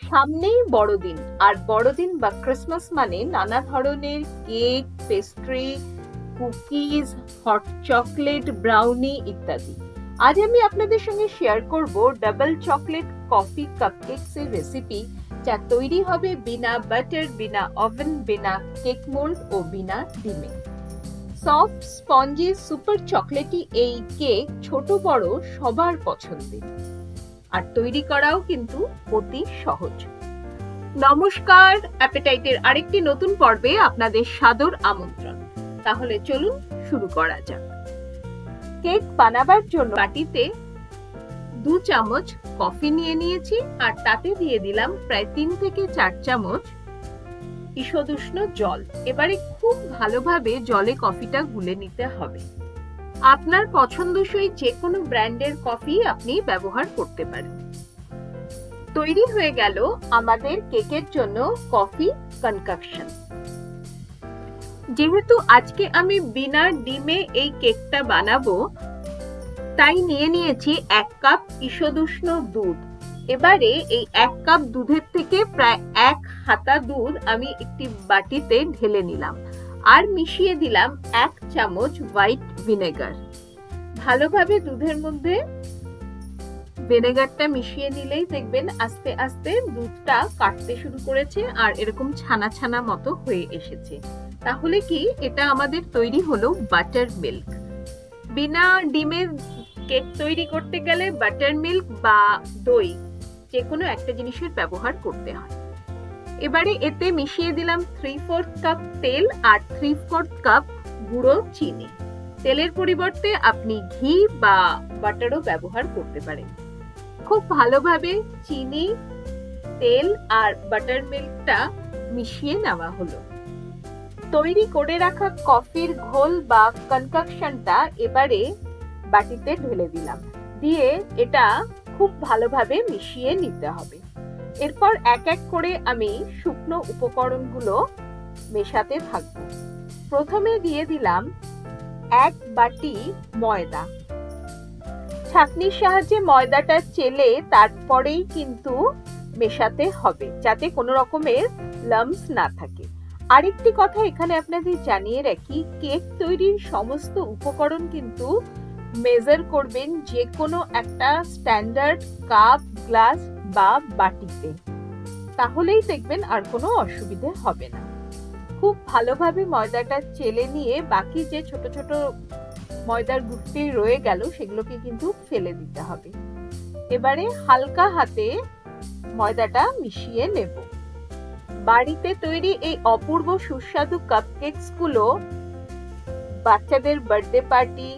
সামনেই বড়দিন, আর বড়দিন বা ক্রিসমাস মানে নানা ধরনের cake, pastry, cookies, hot chocolate, brownie ইত্যাদি। আজ আমি আপনাদের সঙ্গে শেয়ার করব ডাবল চকলেট কফি কাপকেকস এর রেসিপি, যা তৈরি হবে বিনা বাটার, বিনা ওভেন, বিনা কেক মোল্ড ও বিনা ডিমে। সফট, স্পঞ্জি, সুপার চকলেটি এই কেক ছোট বড় সবার পছন্দের, আর তৈরি করাও কিন্তু অতি সহজ। নমস্কার, অ্যাপেটাইটের আরেকটি নতুন পর্বে আপনাদের সাদর আমন্ত্রণ। তাহলে চলুন শুরু করা যাক। কেক বানাবার জন্য বাটিতে 2 চামচ কফি নিয়ে নিয়েছি, আর তাতে দিয়ে দিলাম প্রায় 3 থেকে 4 চামচ ঈষদুষ্ণ জল। এবারে খুব ভালোভাবে জলে কফিটা গুলে নিতে হবে। আপনার পছন্দসই যে কোনো ব্র্যান্ডের কফি আপনি ব্যবহার করতে পারেন। তৈরি হয়ে গেল আমাদের কেকের জন্য কফি কনকাকশন। যেহেতু আজকে আমি বিনা ডিমে এই কেকটা বানাবো, তাই নিয়ে নিয়েছি 1 কাপ ঈষদুষ্ণ দুধ। এবারে এই 1 কাপ দুধের থেকে প্রায় 1 হাতা দুধ আমি একটি বাটিতে ঢেলে নিলাম, আর মিশিয়ে দিলাম 1 চামচ হোয়াইট ভিনেগার। ভালোভাবে দুধের মধ্যে ভিনেগারটা মিশিয়ে নিলেই দেখবেন আস্তে আস্তে দুধটা কাটতে শুরু করেছে, আর এরকম ছানা ছানা মতো হয়ে এসেছে। তাহলে কি এটা আমাদের তৈরি হলো বাটার মিল্ক। বিনা ডিমের কেক তৈরি করতে গেলে বাটার মিল্ক বা দই যে কোনো একটা জিনিসের ব্যবহার করতে হয়। এবারে এতে মিশিয়ে দিলাম 3/4 কাপ তেল আর 3/4 কাপ গুঁড়ো চিনি। তেলের পরিবর্তে আপনি ঘি বা বাটারও ব্যবহার করতে পারেন। খুব ভালোভাবে চিনি, তেল আর বাটার মিল্কটা মিশিয়ে নেওয়া হলো। তৈরি করে রাখা কফির ঘোল বা কনকাকশনটা এবারে বাটিতে ঢেলে দিলাম, দিয়ে এটা খুব ভালোভাবে মিশিয়ে নিতে হবে। এরপর এক এক করে আমি শুকনো উপকরণগুলো মেশাতে থাকবো। প্রথমে দিয়ে দিলাম 1 বাটি ময়দা। ছাঁকনির সাহায্যে ময়দাটা চেলে তারপরেই কিন্তু মেশাতে হবে, যাতে কোনো রকমের লাম্পস না থাকে। আরেকটি কথা এখানে আপনাদের জানিয়ে রাখি, কেক তৈরির সমস্ত উপকরণ কিন্তু মেজার করবেন যে কোনো একটা স্ট্যান্ডার্ড কাপ, গ্লাস বা বাটিতে, তাহলেই দেখবেন আর কোনো অসুবিধে হবে না। খুব ভালোভাবে ময়দাটা চেলে নিয়ে বাকি যে ছোট ছোট ময়দার গুটি রয়ে গেল সেগুলোকে কিন্তু ফেলে দিতে হবে। এবারে হালকা হাতে ময়দাটা মিশিয়ে নেব। বাড়িতে তৈরি এই অপূর্ব সুস্বাদু কাপকেকস গুলো বাচ্চাদের বার্থডে পার্টি,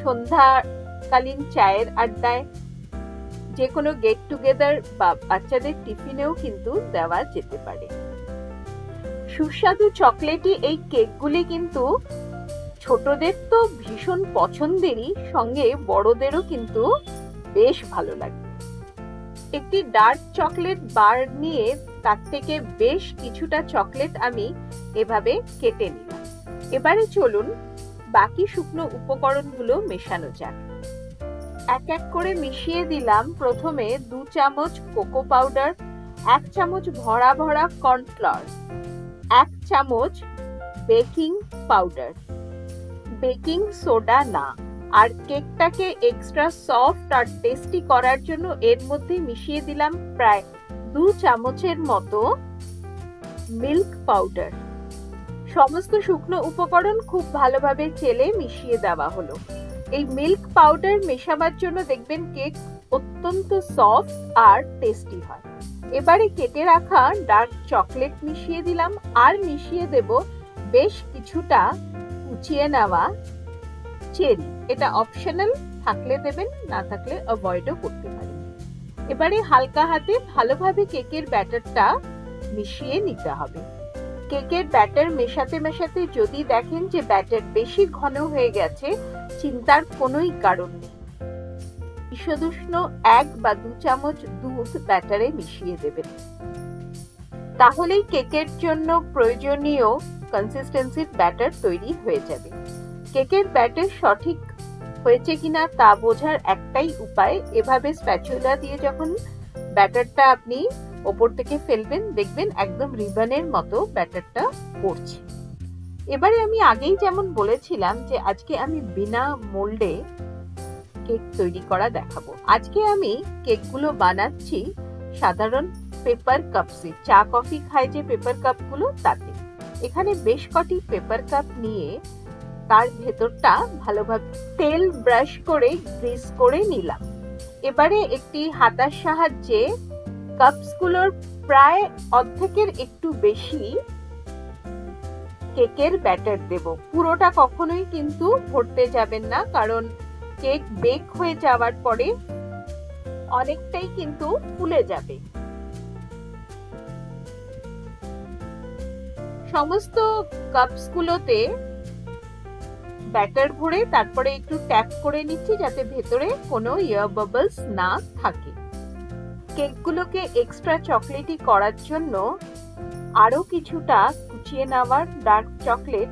সন্ধ্যাকালীন চায়ের আড্ডায়, যে কোনো গেট টুগেদার বা বাচ্চাদের টিফিনেও কিন্তু দেওয়া যেতে পারে। সুস্বাদু চকলেটি এই কেকগুলি কিন্তু ছোটদের তো ভীষণ পছন্দেরই, সঙ্গে বড়দেরও কিন্তু বেশ ভালো লাগে। একটি ডার্ক চকলেট বার নিয়ে তার থেকে বেশ কিছুটা চকলেট আমি এভাবে কেটে নিলাম। এবারে চলুন বাকি শুকনো উপকরণগুলো মেশানো যাক। এক এক করে মিশিয়ে দিলাম প্রথমে 2 চামচ কোকো পাউডার, 1 চামচ ভরা ভরা কর্নফ্লাওয়ার, 1 চামচ বেকিং পাউডার, বেকিং সোডা না। আর কেকটাকে এক্সট্রা সফট আর টেস্টি করার জন্য এর মধ্যে মিশিয়ে দিলাম প্রায় 2 চামচের মতো মিল্ক পাউডার। সমস্ত শুকনো উপকরণ খুব ভালোভাবে চেলে মিশিয়ে দেওয়া হলো। এই মিল্ক পাউডার মেশাবার জন্য দেখবেন কেক অত্যন্ত সফট আর টেস্টি হয়। এবারে কেটে রাখা ডার্ক চকলেট মিশিয়ে দিলাম, আর মিশিয়ে দেব বেশ কিছুটা কুচিয়ে নেওয়া চেরি। এটা অপশনাল, থাকলে দেবেন, না থাকলে অ্যাভয়েডও করতে পারেন। এবারে হালকা হাতে ভালোভাবে কেকের ব্যাটারটা মিশিয়ে নিতে হবে। কেকের ব্যাটার মেশাতে মেশাতে যদি দেখেন যে ব্যাটার বেশি ঘন হয়ে গেছে, চিন্তার কোনোই কারণ নেই। ঈষদুষ্ণ 1 বা 2 চামচ দুধ ব্যাটারে মিশিয়ে দেবেন, তাহলেই কেকের জন্য প্রয়োজনীয় কনসিস্টেন্সির ব্যাটার তৈরি হয়ে যাবে। কেকের ব্যাটার সঠিক হয়েছে কিনা তা বোঝার একটাই উপায়, এভাবে স্প্যাচুলা দিয়ে যখন ব্যাটারটা আপনি ওপর থেকে ফেলবেন, দেখবেন একদম রিবনের মতো ব্যাটারটা পড়ছে। এবারে আমি আগেই যেমন বলেছিলাম যে আজকে আমি বিনা মোল্ডে কেক তৈরি করা দেখাবো। আজকে আমি কেকগুলো বানাচ্ছি সাধারণ পেপার কাপসে, চা কফি খায় যে পেপার কাপগুলো তাতে। এখানে বেশ কটি পেপার কাপ নিয়ে তার ভেতরটা ভালোভাবে তেল ব্রাশ করে গ্রিস করে নিলাম। এবারে একটি হাতার সাহায্যে কাপসগুলোর প্রায় অর্ধেকের একটু বেশি কেকের ব্যাটার দেব। পুরোটা কখনোই কিন্তু ভরতে যাবেন না, কারণ কেক বেক হয়ে যাওয়ার পরে অনেকটাই কিন্তু ফুলে যাবে। সমস্ত কাপসগুলোতে ব্যাটার ভরে তারপরে একটু ট্যাপ করে নিচ্ছি যাতে ভেতরে কোনো এয়ার বাবলস না থাকে। কেকগুলোকে এক্সট্রা চকলেটি করার জন্য আরো কিছুটা কুচিয়ে নেওয়া ডার্ক চকলেট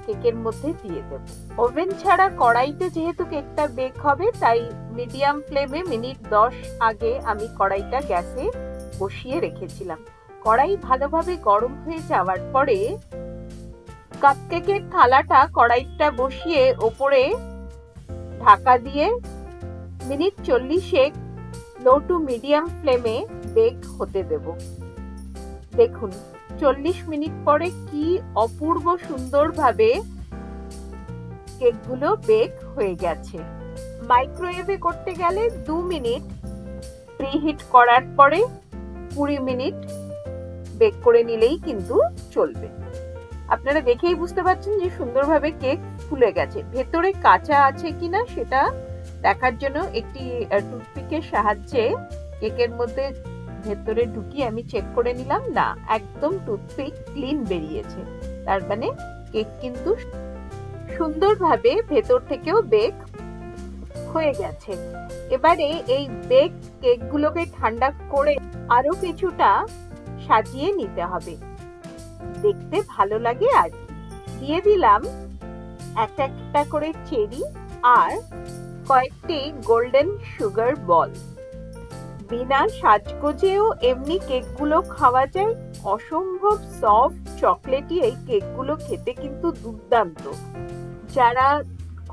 কেকের মধ্যে দিয়ে দেব। ওভেন ছাড়া কড়াইতে যেহেতু কেকটা বেক হবে, তাই মিডিয়াম ফ্লেমে মিনিট 10 আগে আমি কড়াইটা গ্যাসে বসিয়ে রেখেছিলাম। কড়াই ভালোভাবে গরম হয়ে যাওয়ার পরে কাপকেকের থালাটা কড়াইটা বসিয়ে ওপরে ঢাকা দিয়ে মিনিট 40 লো টু মিডিয়াম ফ্লেমে বেক হতে দেব। দেখুন 40 মিনিট পরে কি অপূর্ব সুন্দরভাবে কেকগুলো বেক হয়ে গেছে। মাইক্রোওয়েভে করতে গেলে 2 মিনিট প্রিহিট করার পরে 20 মিনিট বেক করে নিলেই কিন্তু চলবে। আপনারা দেখেই বুঝতে পারছেন যে সুন্দরভাবে কেক ফুলে গেছে। ভেতরে কাঁচা আছে কিনা সেটা দেখার জন্য একটি টুথপিকের সাহায্যে কেকের মধ্যে ভেতরে ঢুকিয়ে আমি চেক করে নিলাম, না একদম টুথপিক ক্লিন বেরিয়েছে। তার মানে কেক কিন্তু সুন্দরভাবে ভেতর থেকেও বেক হয়ে গেছে। এবারে এই বেক কেকগুলোকে ঠান্ডা করে আরো কিছুটা সাজিয়ে নিতে হবে, দেখতে ভালো লাগে আর কি। দিয়ে দিলাম একটা একটা করে চেরি আর কয়েকটি গোল্ডেন সুগার বল। বিনা সাজগোজেও এমনি কেকগুলো খাওয়া যায়। অসম্ভব সফট চকলেটি এই কেকগুলো খেতে কিন্তু দুর্দান্ত। যারা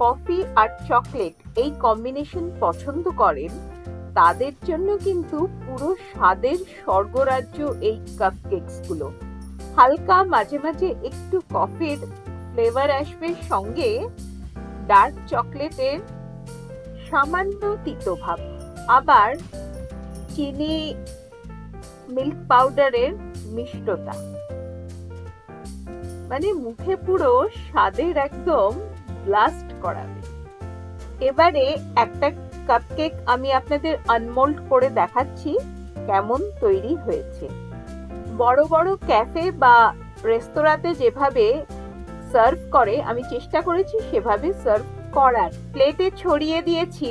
কফি আর চকলেট এই কম্বিনেশন পছন্দ করেন তাদের জন্য কিন্তু পুরো স্বাদের স্বর্গরাজ্য এই কাপকেকসগুলো। হালকা মাঝে মাঝে একটু কফির ফ্লেভার আসবে, সঙ্গে ডার্ক চকলেটের সামান্য তিতভাব, আবার চিনি মিল্ক পাউডারের মিষ্টতা, মানে মুখে পুরো স্বাদের একদম ব্লাস্ট করাবে। এবারে একটা কাপকেক আমি আপনাদের আনমোল্ড করে দেখাচ্ছি কেমন তৈরি হয়েছে। বড় বড় ক্যাফে বা রেস্তোরাঁতে যেভাবে সার্ভ করে আমি চেষ্টা করেছি সেভাবে সার্ভ করার। প্লেটে ছড়িয়ে দিয়েছি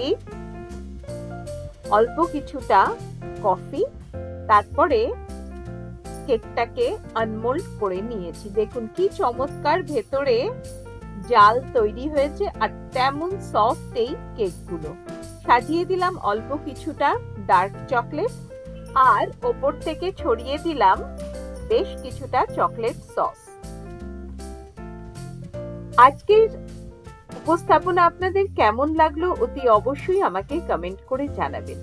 অল্প কিছুটা কফি, তারপরে কেকটাকে আনমোল্ড করে নিয়েছি। দেখুন কি চমৎকার ভেতরে জাল তৈরি হয়েছে আর তেমন সফট এই কেকগুলো। সাজিয়ে দিলাম অল্প কিছুটা ডার্ক চকলেট আর ওপর থেকে ছড়িয়ে দিলাম বেশ কিছুটা চকলেট সস। আজকের উপস্থাপনা আপনাদের কেমন লাগলো অতি অবশ্যই আমাকে কমেন্ট করে জানাবেন।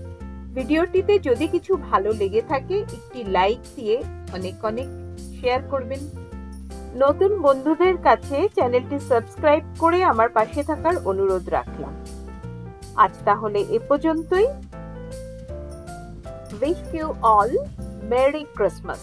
ভিডিওটিতে যদি কিছু ভালো লেগে থাকে একটি লাইক দিয়ে অনেক অনেক শেয়ার করবেন। নতুন বন্ধুদের কাছে চ্যানেলটি সাবস্ক্রাইব করে আমার পাশে থাকার অনুরোধ রাখলাম। আজ তাহলে এ পর্যন্তই। Wish you all merry Christmas.